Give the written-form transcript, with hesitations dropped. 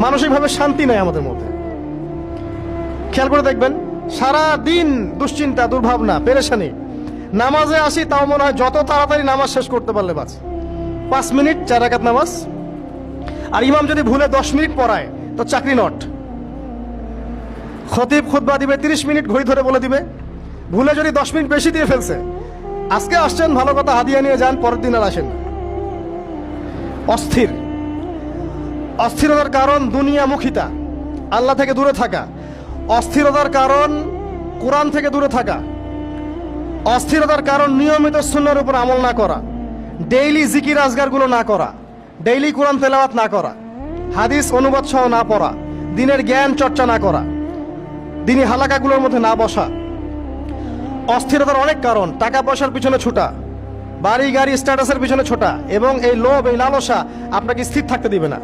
মানসিকভাবে শান্তি নেই আমাদের মধ্যে। খেয়াল করে দেখবেন, সারা দিন দুশ্চিন্তা, দুর্ভাবনা, পেরেশানি। নামাজে আসি তাও মনে হয় যত তাড়াতাড়ি নামাজ শেষ করতে পারলে বাঁচে। 5 মিনিট 4 রাকাত নামাজ, আর ইমাম যদি ভুলে 10 মিনিট পড়ায় তো চাকরি নট। খতিব খুতবা দিবে 30 মিনিট ঘড়ি ধরে বলে দিবে, ভুলে যদি 10 মিনিট বেশি দিয়ে ফেলছে, আজকে আসছেন ভালো কথা, হাদিয়া নিয়ে যান, পরের দিন আর আসেন। অস্থির। অস্থিরতার কারণ দুনিয়ামুখিতা, আল্লাহ থেকে দূরে থাকা। অস্থিরতার কারণ কোরআন থেকে দূরে থাকা। অস্থিরতার কারণ নিয়মিত সুন্নাহর উপর আমল না করা, ডেইলি জিকির আজগারগুলো না করা, ডেইলি কোরআন তেলাওয়াত না করা, হাদিস অনুবাদ সহ না পড়া, দিনের জ্ঞান চর্চা না করা, দিনী হালাকাগুলোর মধ্যে না বসা। অস্থিরতার অনেক কারণ, টাকা পয়সার পিছনে ছোটা, বাড়ি গাড়ি স্ট্যাটাসের পিছনে ছোটা, এবং এই লোভ, এই লালসা আপনাকে স্থির থাকতে দিবে না।